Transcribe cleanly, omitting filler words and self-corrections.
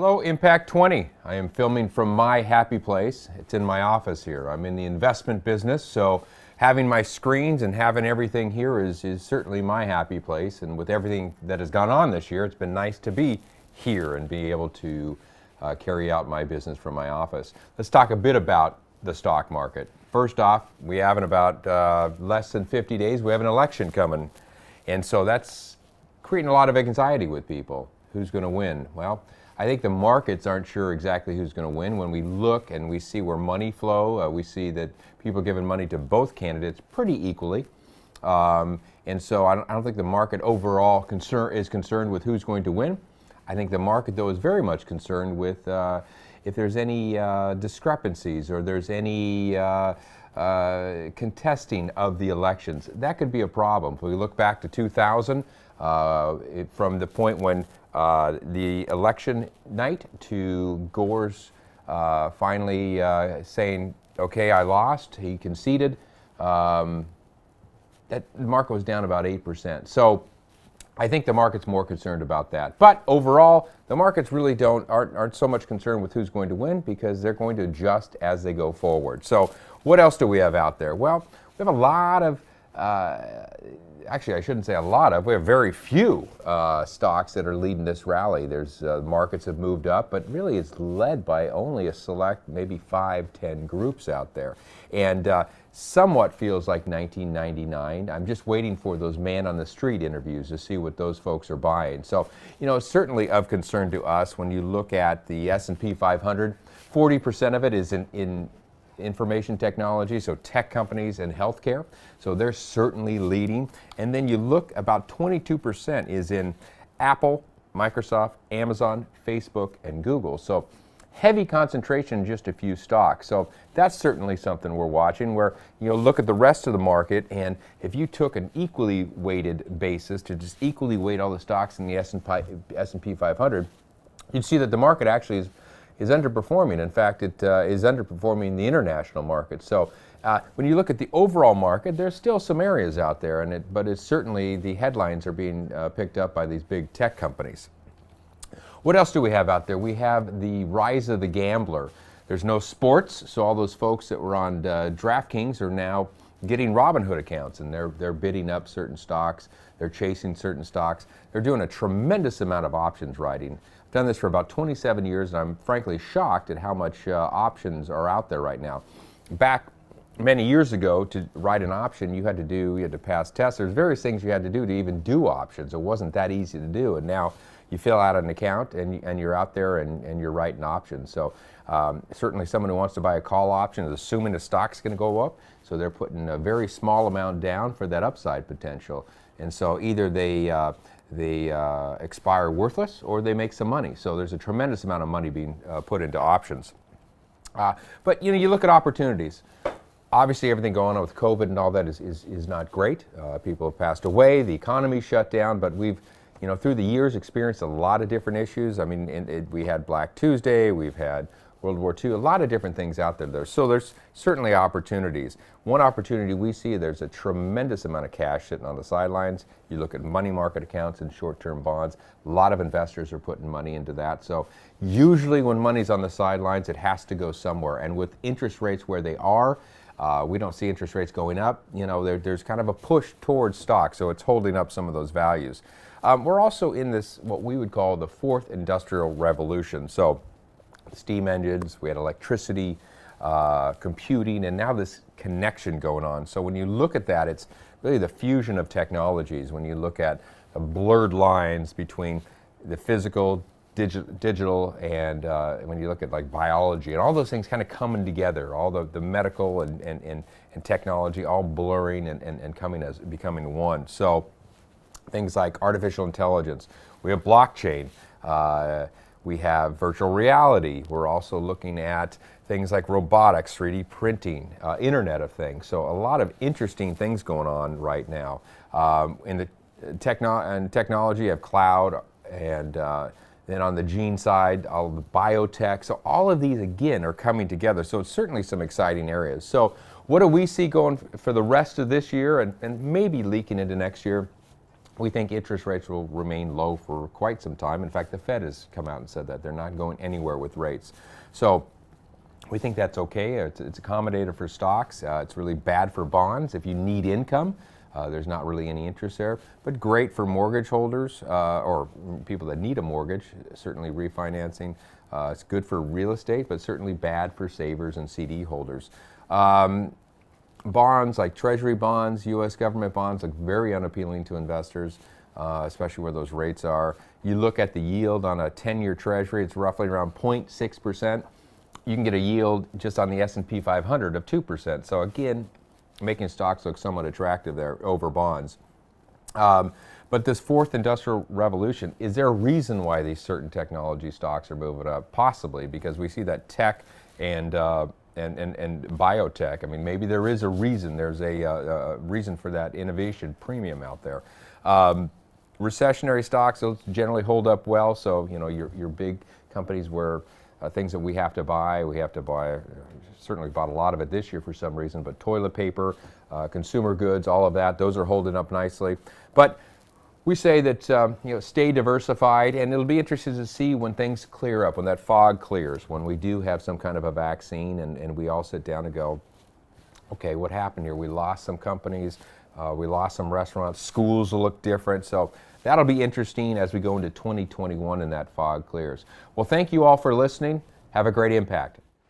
Hello, Impact 20. I am filming from my happy place. It's in my office here. I'm in the investment business, so having my screens and having everything here is certainly my happy place. And with everything that has gone on this year, it's been nice to be here and be able to carry out my business from my office. Let's talk a bit about the stock market. First off, we have in about less than 50 days, we have an election coming. And so that's creating a lot of anxiety with people. Who's going to win? Well, I think the markets aren't sure exactly who's going to win. When we look and we see where money flow, we see that people are giving money to both candidates pretty equally. And so I don't think the market overall is concerned with who's going to win. I think the market, though, is very much concerned with if there's any discrepancies or there's any contesting of the elections. That could be a problem. If we look back to 2000, from the point when the election night to Gore's finally saying, okay, I lost, he conceded, that the market was down about 8%. So I think the market's more concerned about that. But overall, the markets really aren't so much concerned with who's going to win because they're going to adjust as they go forward. So what else do we have out there? Well, we have a lot of actually, I shouldn't say a lot of. We have very few stocks that are leading this rally. There's markets have moved up, but really it's led by only a select, maybe 5-10 groups out there. And somewhat feels like 1999. I'm just waiting for those man on the street interviews to see what those folks are buying. So, you know, certainly of concern to us when you look at the S&P 500, 40% of it is in information technology, so tech companies and healthcare. So they're certainly leading. And then you look, about 22% is in Apple, Microsoft, Amazon, Facebook, and Google. So heavy concentration in just a few stocks. So that's certainly something we're watching, where you know, look at the rest of the market, and if you took an equally weighted basis to just equally weight all the stocks in the S&P 500, you'd see that the market actually is underperforming. In fact, it is underperforming the international market. So when you look at the overall market, there's still some areas out there, but it's certainly the headlines are being picked up by these big tech companies. What else do we have out there? We have the rise of the gambler. There's no sports, so all those folks that were on DraftKings are now getting Robinhood accounts, and they're bidding up certain stocks. They're chasing certain stocks. They're doing a tremendous amount of options writing. I've done this for about 27 years, and I'm frankly shocked at how much options are out there right now. Back many years ago, to write an option, you had to pass tests. There's various things you had to do to even do options. It wasn't that easy to do, and now you fill out an account and you're out there and you're writing options. So certainly someone who wants to buy a call option is assuming the stock's going to go up, so they're putting a very small amount down for that upside potential. And so either they expire worthless or they make some money. So there's a tremendous amount of money being put into options. But you know, you look at opportunities. Obviously, everything going on with COVID and all that is not great. People have passed away, the economy shut down, but we've, you know, through the years experienced a lot of different issues. I mean, we had Black Tuesday, we've had World War II, a lot of different things out there. So there's certainly opportunities. One opportunity we see, there's a tremendous amount of cash sitting on the sidelines. You look at money market accounts and short-term bonds, a lot of investors are putting money into that. So usually when money's on the sidelines, it has to go somewhere. And with interest rates where they are, we don't see interest rates going up. You know, there's kind of a push towards stocks, so it's holding up some of those values. We're also in this, what we would call the fourth industrial revolution. So steam engines, we had electricity, computing, and now this connection going on. So when you look at that, it's really the fusion of technologies. When you look at the blurred lines between the physical, digital, and when you look at like biology and all those things kind of coming together, all the medical and technology all blurring and becoming one. So things like artificial intelligence, we have blockchain, we have virtual reality. We're also looking at things like robotics, 3D printing, Internet of Things. So a lot of interesting things going on right now. In the technology, you have cloud, and then on the gene side, all the biotech. So all of these, again, are coming together. So it's certainly some exciting areas. So what do we see going for the rest of this year and maybe leaking into next year? we think interest rates will remain low for quite some time. In fact, the Fed has come out and said that they're not going anywhere with rates. So we think that's okay. It's accommodative for stocks. It's really bad for bonds. If you need income, there's not really any interest there, but great for mortgage holders or people that need a mortgage, certainly refinancing. It's good for real estate, but certainly bad for savers and CD holders. Bonds like Treasury bonds, U.S. government bonds look very unappealing to investors, especially where those rates are. You look at the yield on a 10-year Treasury, it's roughly around 0.6%. You can get a yield just on the S&P 500 of 2%. So again, making stocks look somewhat attractive there over bonds. But this fourth industrial revolution, is there a reason why these certain technology stocks are moving up? Possibly, because we see that tech and biotech. I mean, maybe there is a reason. There's a reason for that innovation premium out there. Recessionary stocks, those generally hold up well. So, you know, your big companies where things that we have to buy, certainly bought a lot of it this year for some reason, but toilet paper, consumer goods, all of that, those are holding up nicely. But we say that stay diversified, and it'll be interesting to see when things clear up, when that fog clears, when we do have some kind of a vaccine, and we all sit down and go, okay, what happened here? We lost some companies, we lost some restaurants, schools will look different. So that'll be interesting as we go into 2021 and that fog clears. Well, thank you all for listening. Have a great impact.